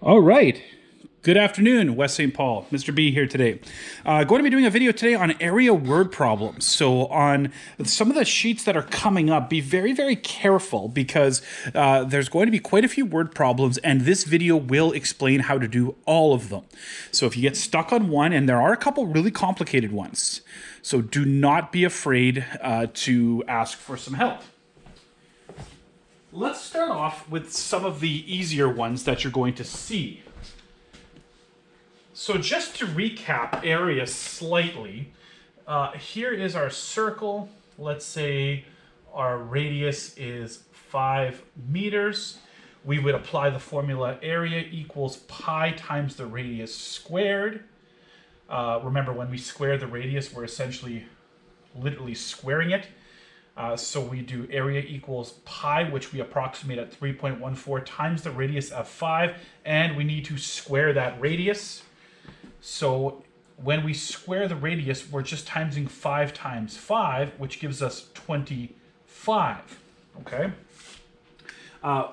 All right. Good afternoon, West St. Paul. Mr. B here today. Going to be doing a video today on area word problems. So on some of the sheets that are coming up, be very, very careful because there's going to be quite a few word problems and this video will explain how to do all of them. So if you get stuck on one, and there are a couple really complicated ones, so do not be afraid to ask for some help. Let's start off with some of the easier ones that you're going to see. So just to recap area slightly, here is our circle. Let's say our radius is 5 meters. We would apply the formula area equals pi times the radius squared. Remember, when we square the radius, we're essentially literally squaring it. So we do area equals pi, which we approximate at 3.14 times the radius of 5, and we need to square that radius. So when we square the radius, we're just timesing 5 times 5, which gives us 25, okay?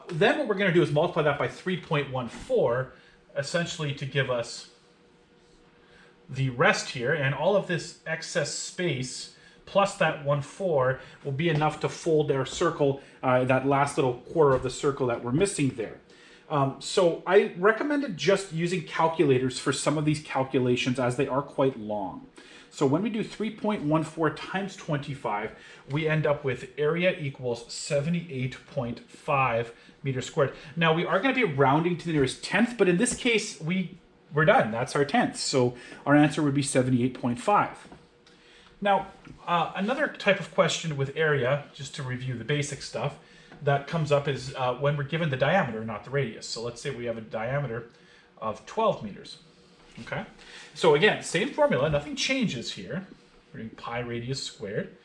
Then what we're going to do is multiply that by 3.14, essentially to give us the rest here, and all of this excess space plus that 1/4 will be enough to fold our circle, that last little quarter of the circle that we're missing there. So I recommended just using calculators for some of these calculations as they are quite long. So when we do 3.14 times 25, we end up with area equals 78.5 meters squared. Now we are going to be rounding to the nearest tenth, but in this case, we're done. That's our tenth. So our answer would be 78.5. Now, another type of question with area, just to review the basic stuff, that comes up is when we're given the diameter, not the radius. So let's say we have a diameter of 12 meters. Okay. So again, same formula, nothing changes here. We're doing pi radius squared.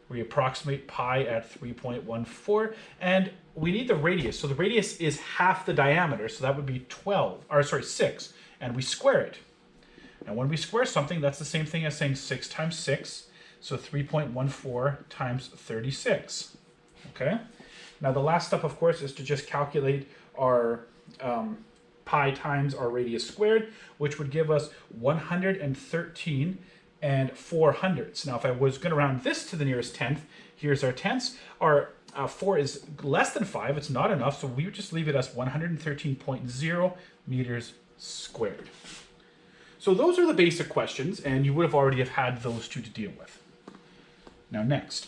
We approximate pi at 3.14, and we need the radius. So the radius is half the diameter, so that would be 6, and we square it. And when we square something, that's the same thing as saying 6 times 6, so 3.14 times 36, okay? Now the last step, of course, is to just calculate our pi times our radius squared, which would give us 113 and 400ths. Now if I was going to round this to the nearest tenth, here's our tenths. Our 4 is less than 5, it's not enough, so we would just leave it as 113.0 meters squared. So those are the basic questions, and you would have already had those two to deal with. Now next,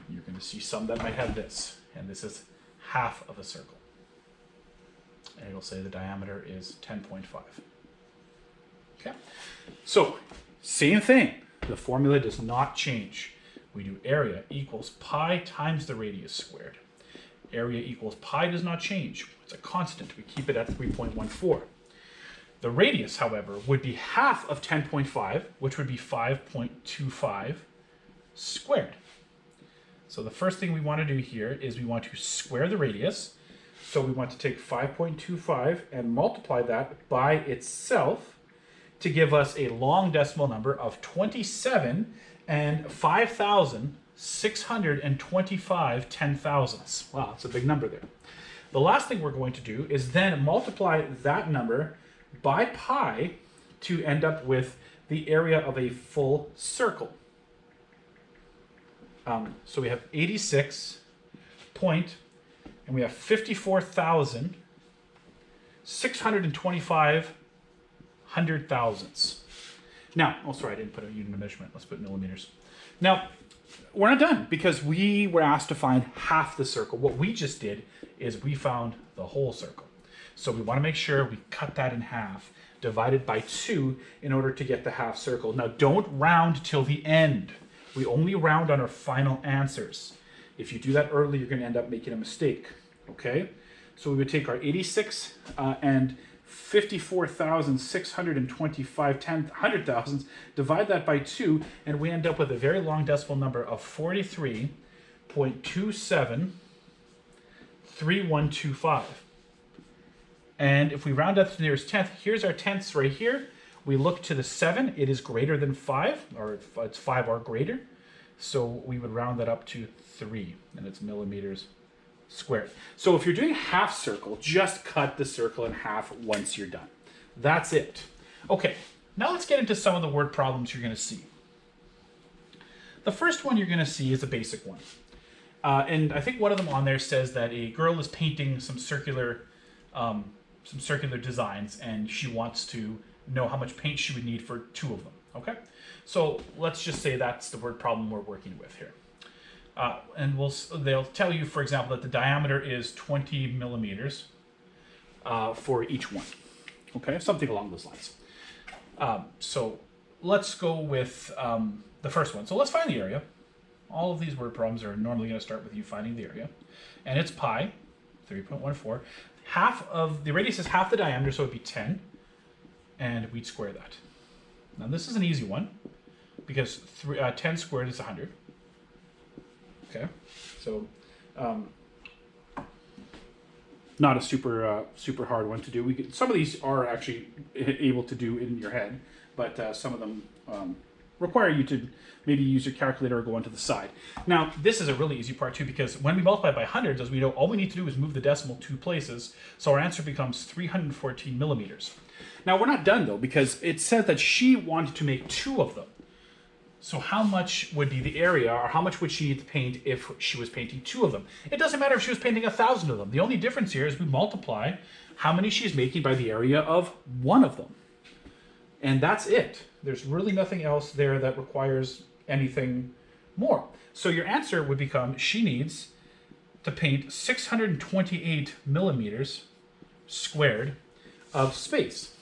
you're going to see some that might have this, and this is half of a circle. And it'll say the diameter is 10.5. Okay, so same thing. The formula does not change. We do area equals pi times the radius squared. Area equals pi does not change. It's a constant. We keep it at 3.14. The radius, however, would be half of 10.5, which would be 5.25 squared. So the first thing we want to do here is we want to square the radius. So we want to take 5.25 and multiply that by itself to give us a long decimal number of 27 and 5,625 10,000ths. Wow, that's a big number there. The last thing we're going to do is then multiply that number by pi to end up with the area of a full circle. So we have 86 point, and we have 54,625 hundred thousandths. Now, oh sorry, I didn't put a unit of measurement. Let's put millimeters. Now, we're not done because we were asked to find half the circle. What we just did is we found the whole circle. So we want to make sure we cut that in half, divided by 2 in order to get the half circle. Now don't round till the end. We only round on our final answers. If you do that early, you're going to end up making a mistake, okay? So we would take our 86 and 54,625 hundred thousandths, divide that by 2, and we end up with a very long decimal number of 43.273125. And if we round up to the nearest tenth, here's our tenths right here. We look to the 7, it is greater than 5, or it's 5 or greater. So we would round that up to 3, and it's millimeters squared. So if you're doing a half circle, just cut the circle in half once you're done. That's it. Okay, now let's get into some of the word problems you're going to see. The first one you're going to see is a basic one. And I think one of them on there says that a girl is painting some circular designs, and she wants to know how much paint she would need for 2 of them. Okay, so let's just say that's the word problem we're working with here. And they'll tell you, for example, that the diameter is 20 millimeters for each one. Okay, something along those lines. So let's go with the first one. So let's find the area. All of these word problems are normally going to start with you finding the area. And it's pi, 3.14. Half of the radius is half the diameter, so it'd be 10. And we'd square that. Now this is an easy one, because 10 squared is 100. Okay, so not a super hard one to do. Some of these are actually able to do in your head, but some of them require you to maybe use your calculator or go onto the side. Now, this is a really easy part too, because when we multiply by hundreds, as we know, all we need to do is move the decimal 2 places, so our answer becomes 314 millimeters. Now, we're not done though, because it said that she wanted to make 2 of them. So how much would be the area, or how much would she need to paint if she was painting 2 of them? It doesn't matter if she was painting 1,000 of them. The only difference here is we multiply how many she's making by the area of 1 of them. And that's it. There's really nothing else there that requires anything more. So your answer would become, she needs to paint 628 millimeters squared of space.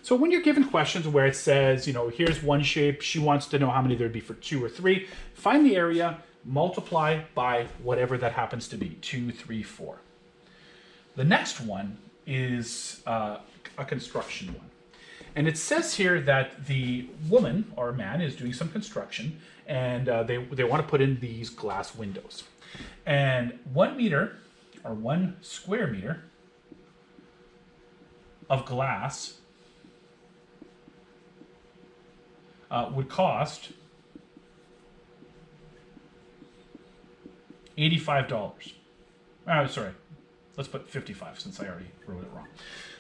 So when you're given questions where it says, you know, here's one shape, she wants to know how many there'd be for 2 or 3, find the area, multiply by whatever that happens to be, 2, 3, 4. The next one is a construction one. And it says here that the woman or man is doing some construction, and they want to put in these glass windows. And 1 meter, or 1 square meter of glass would cost $85. Sorry, let's put 55 since I already wrote it wrong.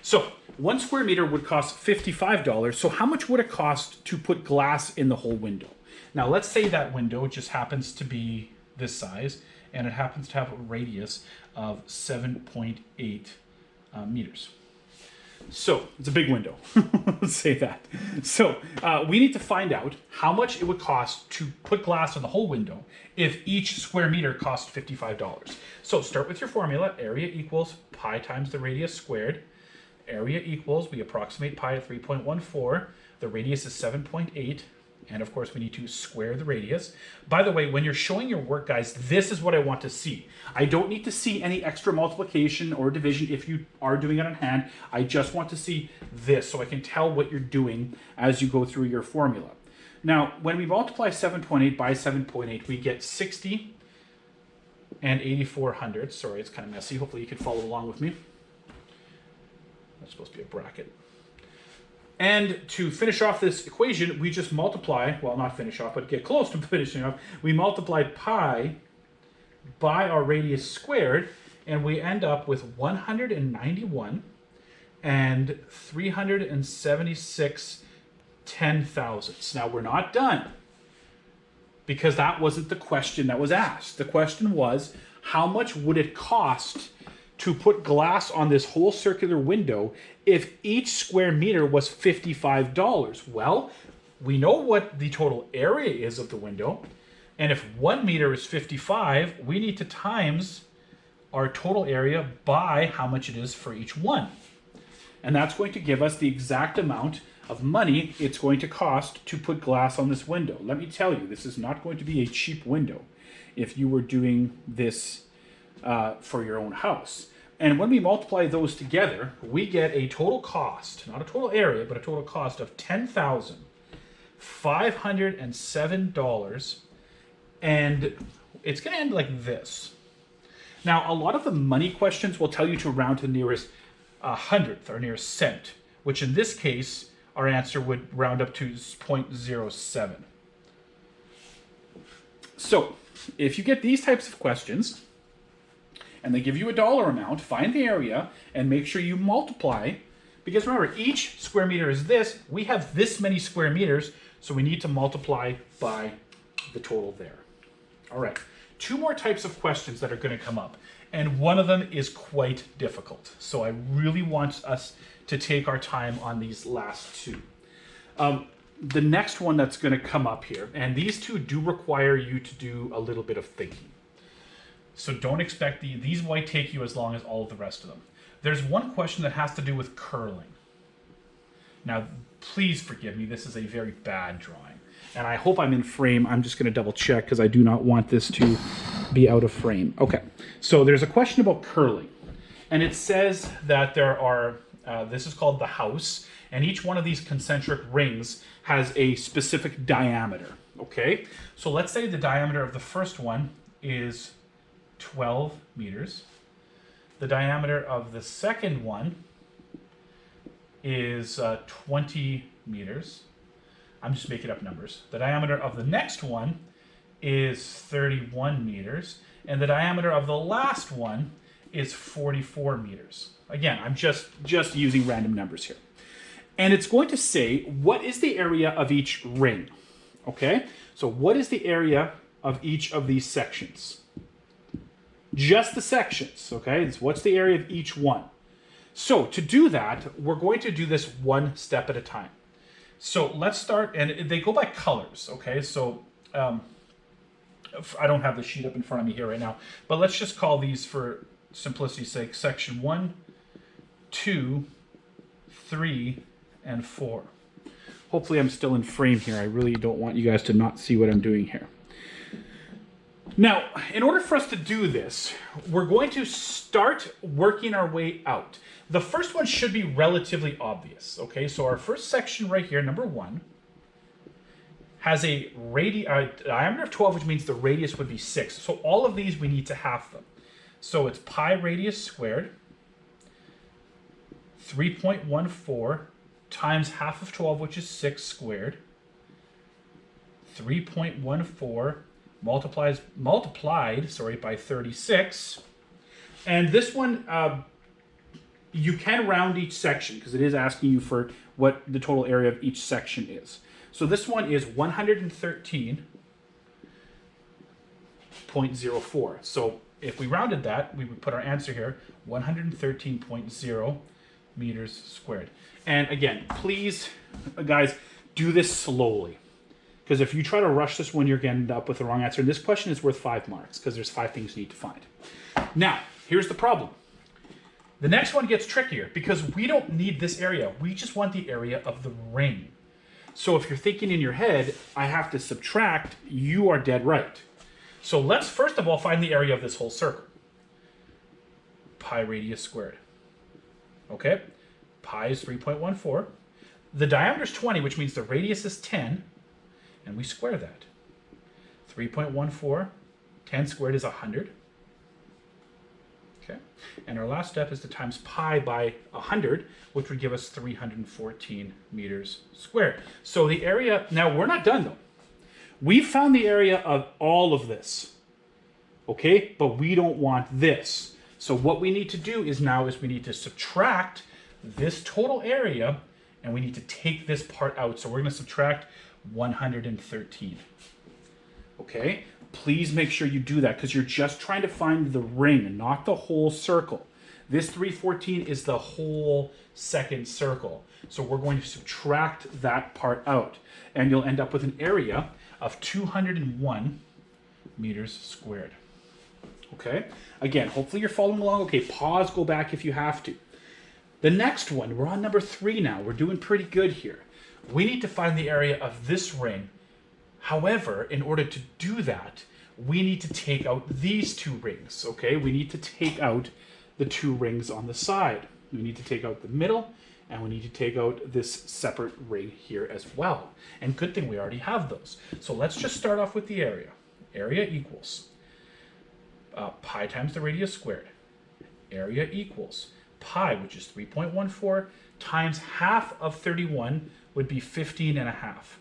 So 1 square meter would cost $55. So how much would it cost to put glass in the whole window? Now let's say that window just happens to be this size, and it happens to have a radius of 7.8 meters. So it's a big window, let's say that. So we need to find out how much it would cost to put glass on the whole window if each square meter cost $55. So start with your formula. Area equals pi times the radius squared. Area equals, we approximate pi at 3.14. The radius is 7.8. And of course, we need to square the radius. By the way, when you're showing your work, guys, this is what I want to see. I don't need to see any extra multiplication or division if you are doing it on hand. I just want to see this so I can tell what you're doing as you go through your formula. Now, when we multiply 7.8 by 7.8, we get 60 and 84 hundredths. Sorry, it's kind of messy. Hopefully you can follow along with me. That's supposed to be a bracket. And to finish off this equation, we just multiply, well, not finish off, but get close to finishing off, we multiply pi by our radius squared, and we end up with 191 and 376 10,000ths. Now, we're not done, because that wasn't the question that was asked. The question was, how much would it cost to put glass on this whole circular window if each square meter was $55? Well, we know what the total area is of the window, and if 1 meter is 55, we need to times our total area by how much it is for each one. And that's going to give us the exact amount of money it's going to cost to put glass on this window. Let me tell you, this is not going to be a cheap window if you were doing this for your own house. And when we multiply those together, we get a total cost, not a total area, but a total cost of $10,507. And it's going to end like this. Now, a lot of the money questions will tell you to round to the nearest hundredth or nearest cent, which in this case, our answer would round up to 0.07. So if you get these types of questions, and they give you a dollar amount, find the area, and make sure you multiply. Because remember, each square meter is this. We have this many square meters, so we need to multiply by the total there. All right, 2 more types of questions that are going to come up, and one of them is quite difficult. So I really want us to take our time on these last 2. The next one that's going to come up here, and these 2 do require you to do a little bit of thinking. So don't expect these might take you as long as all of the rest of them. There's one question that has to do with curling. Now, please forgive me, this is a very bad drawing. And I hope I'm in frame. I'm just going to double check because I do not want this to be out of frame. Okay, so there's a question about curling. And it says that there are, this is called the house, and each one of these concentric rings has a specific diameter, okay? So let's say the diameter of the first one is 12 meters. The diameter of the second one is 20 meters. I'm just making up numbers. The diameter of the next one is 31 meters. And the diameter of the last one is 44 meters. Again, I'm just using random numbers here. And it's going to say, what is the area of each ring? Okay, so what is the area of each of these sections? Just the sections, okay? It's what's the area of each one? So to do that, we're going to do this one step at a time. So let's start, and they go by colors, okay? So I don't have the sheet up in front of me here right now, but let's just call these, for simplicity's sake, section 1, 2, 3, and 4. Hopefully I'm still in frame here. I really don't want you guys to not see what I'm doing here. Now, in order for us to do this, we're going to start working our way out. The first one should be relatively obvious, okay? So our first section right here, number 1, has a diameter of 12, which means the radius would be 6. So all of these, we need to half them. So it's pi radius squared, 3.14 times half of 12, which is 6 squared, 3.14 multiplied by 36. And this one, you can round each section because it is asking you for what the total area of each section is. So this one is 113.04. So if we rounded that, we would put our answer here, 113.0 meters squared. And again, please, guys, do this slowly. Because if you try to rush this one, you're going to end up with the wrong answer. And this question is worth 5 marks because there's 5 things you need to find. Now, here's the problem. The next one gets trickier because we don't need this area. We just want the area of the ring. So if you're thinking in your head, I have to subtract, you are dead right. So let's first of all find the area of this whole circle. Pi radius squared. Okay? Pi is 3.14. The diameter is 20, which means the radius is 10. And we square that. 3.14, 10 squared is 100. Okay, and our last step is to times pi by 100, which would give us 314 meters squared. So the area, now we're not done though. We've found the area of all of this, okay? But we don't want this. So what we need to do is we need to subtract this total area, and we need to take this part out. So we're going to subtract 113. Okay? Please make sure you do that because you're just trying to find the ring, not the whole circle. This 314 is the whole second circle. So we're going to subtract that part out, and you'll end up with an area of 201 meters squared. Okay? Again, hopefully you're following along. Okay, pause, go back if you have to. The next one, we're on number 3 now. We're doing pretty good here. We need to find the area of this ring. However, in order to do that, we need to take out these 2 rings, okay? We need to take out the 2 rings on the side. We need to take out the middle, and we need to take out this separate ring here as well. And good thing we already have those. So let's just start off with the area. Area equals pi times the radius squared. Area equals pi, which is 3.14, times half of 31 would be 15.5.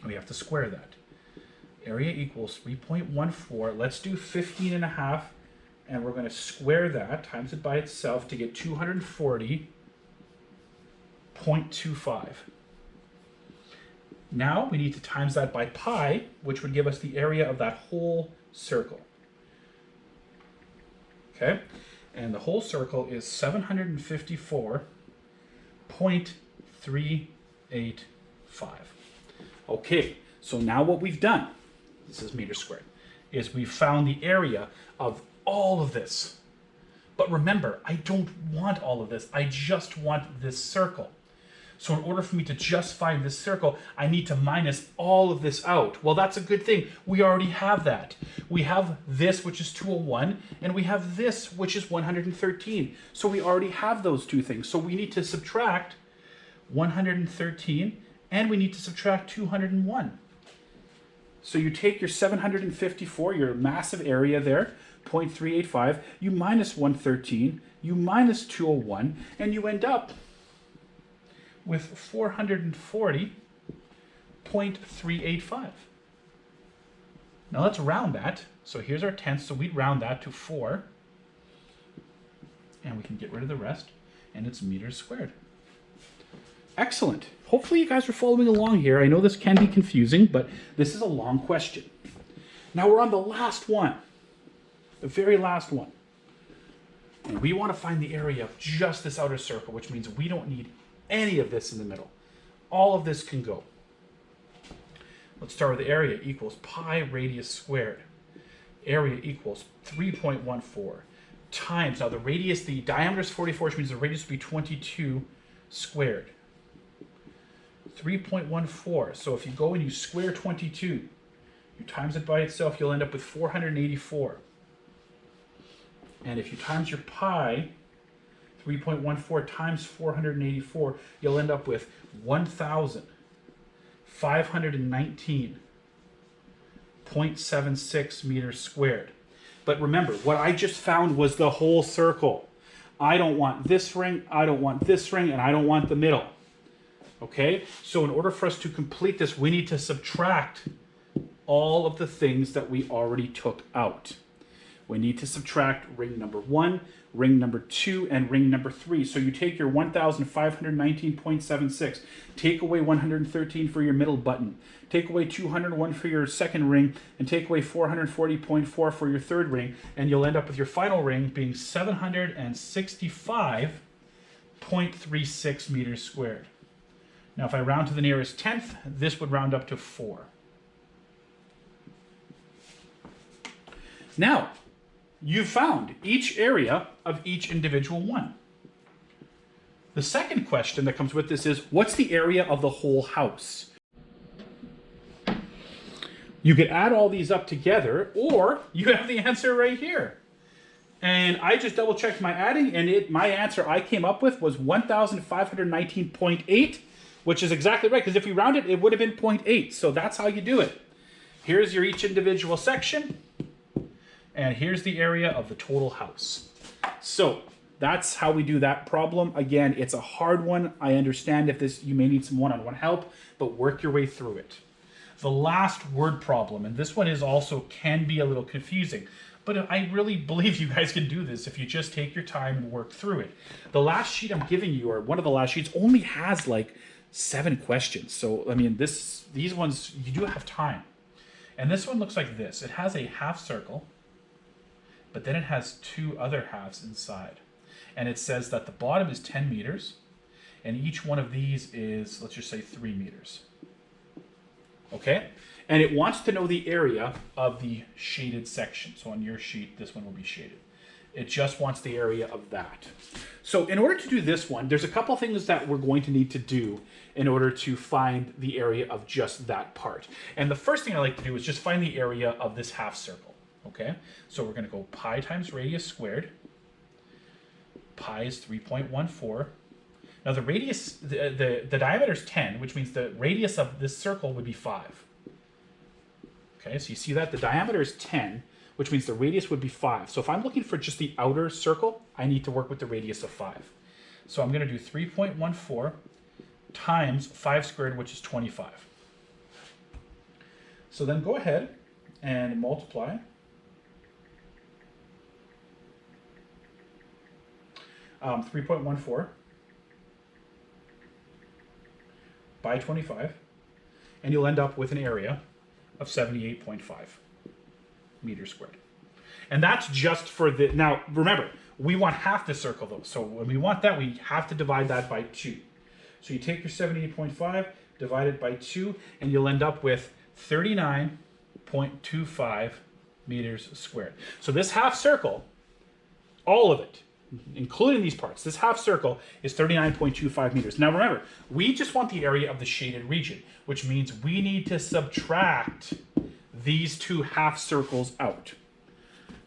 We have to square that. Area equals 3.14. Let's do 15.5 And we're going to square that, times it by itself to get 240.25. Now we need to times that by pi, which would give us the area of that whole circle. Okay? And the whole circle is 754.385. Okay, so now what we've done, this is meters squared, is we've found the area of all of this. But remember, I don't want all of this. I just want this circle. So in order for me to just find this circle, I need to minus all of this out. Well, that's a good thing. We already have that. We have this, which is 201, and we have this, which is 113. So we already have those two things. So we need to subtract 113, and we need to subtract 201. So you take your 754, your massive area there, 0.385, you minus 113, you minus 201, and you end up with 440.385. Now let's round that. So here's our tenths, so we'd round that to 4. And we can get rid of the rest, and it's meters squared. Excellent. Hopefully you guys are following along here. I know this can be confusing, but this is a long question. Now we're on the last one, the very last one. And we want to find the area of just this outer circle, which means we don't need any of this in the middle. All of this can go. Let's start with the area equals pi radius squared. Area equals 3.14 times, now the radius, the diameter is 44, which means the radius would be 22 squared. 3.14, so if you go and you square 22, you times it by itself, you'll end up with 484. And if you times your pi, 3.14 times 484, you'll end up with 1,519.76 meters squared. But remember, what I just found was the whole circle. I don't want this ring, I don't want this ring, and I don't want the middle. Okay? So in order for us to complete this, we need to subtract all of the things that we already took out. We need to subtract ring number 1, ring number 2, and ring number 3. So you take your 1,519.76, take away 113 for your middle button, take away 201 for your second ring, and take away 440.4 for your third ring, and you'll end up with your final ring being 765.36 meters squared. Now if I round to the nearest tenth, this would round up to 4. Now, you've found each area of each individual one. The second question that comes with this is, what's the area of the whole house? You could add all these up together, or you have the answer right here. And I just double checked my adding, and my answer I came up with was 1,519.8, which is exactly right, because if we round it, it would have been 0.8. So that's how you do it. Here's your each individual section. And here's the area of the total house. So that's how we do that problem. Again, it's a hard one. I understand if this, you may need some one-on-one help, but work your way through it. The last word problem, and this one is also can be a little confusing, but I really believe you guys can do this if you just take your time and work through it. The last sheet I'm giving you, or one of the last sheets, only has like 7 questions. So, I mean, these ones, you do have time. And this one looks like this. It has a half circle, but then it has 2 other halves inside. And it says that the bottom is 10 meters, and each one of these is, let's just say 3 meters. Okay? And it wants to know the area of the shaded section. So on your sheet, this one will be shaded. It just wants the area of that. So in order to do this one, there's a couple things that we're going to need to do in order to find the area of just that part. And the first thing I like to do is just find the area of this half circle. Okay, so we're going to go pi times radius squared. Pi is 3.14. Now the radius, the diameter is 10, which means the radius of this circle would be 5. Okay, so you see that? The diameter is 10, which means the radius would be 5. So if I'm looking for just the outer circle, I need to work with the radius of 5. So I'm going to do 3.14 times 5 squared, which is 25. So then go ahead and multiply 3.14 by 25, and you'll end up with an area of 78.5 meters squared. And that's just for the, now remember, we want half the circle though. So when we want that, we have to divide that by 2. So you take your 78.5, divide it by 2, and you'll end up with 39.25 meters squared. So this half circle, all of it, including these parts, this half circle is 39.25 meters. Now remember, we just want the area of the shaded region, which means we need to subtract these two half circles out.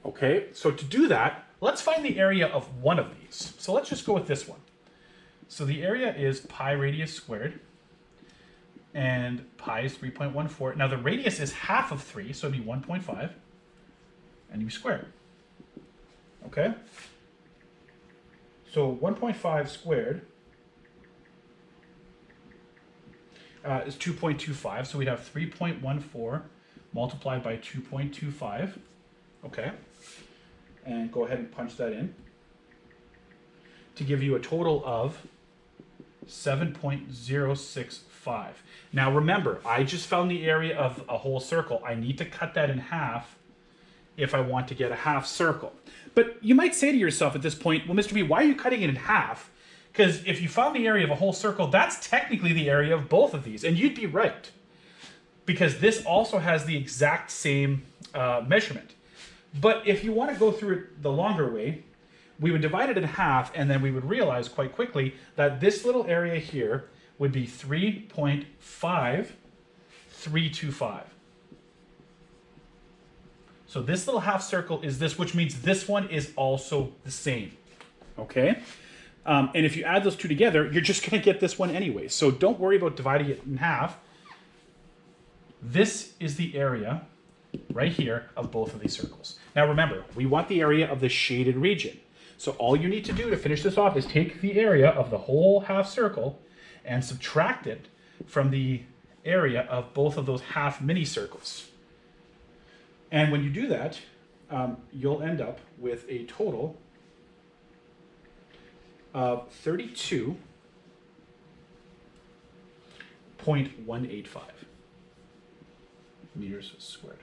Okay, so to do that, let's find the area of one of these. So let's just go with this one. So the area is pi radius squared, and pi is 3.14. Now the radius is half of 3, so it'd be 1.5, and you square. Okay? So 1.5 squared is 2.25, so we'd have 3.14 multiplied by 2.25. Okay? And go ahead and punch that in to give you a total of 7.065. Now remember, I just found the area of a whole circle. I need to cut that in half if I want to get a half circle. But you might say to yourself at this point, well, Mr. B, why are you cutting it in half? Because if you found the area of a whole circle, that's technically the area of both of these. And you'd be right. Because this also has the exact same measurement. But if you want to go through it the longer way, we would divide it in half, and then we would realize quite quickly that this little area here would be 3.5325. So this little half circle is this, which means this one is also the same. Okay? And if you add those two together, you're just going to get this one anyway. So don't worry about dividing it in half. This is the area right here of both of these circles. Now remember, we want the area of the shaded region. So all you need to do to finish this off is take the area of the whole half circle and subtract it from the area of both of those half mini circles. And when you do that, you'll end up with a total of 32.185 meters squared.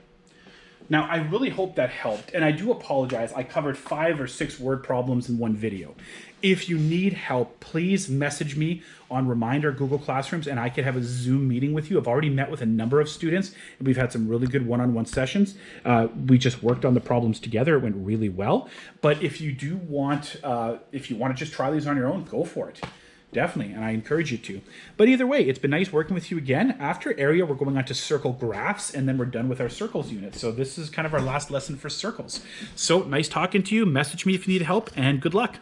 Now, I really hope that helped, and I do apologize. I covered 5 or 6 word problems in one video. If you need help, please message me on Reminder Google Classrooms, and I could have a Zoom meeting with you. I've already met with a number of students, and we've had some really good one-on-one sessions. We just worked on the problems together. It went really well. But if you do want, if you want to just try these on your own, go for it. Definitely, and I encourage you to. But either way, it's been nice working with you again. After area, we're going on to circle graphs, and then we're done with our circles unit. So this is kind of our last lesson for circles. So nice talking to you. Message me if you need help, and good luck.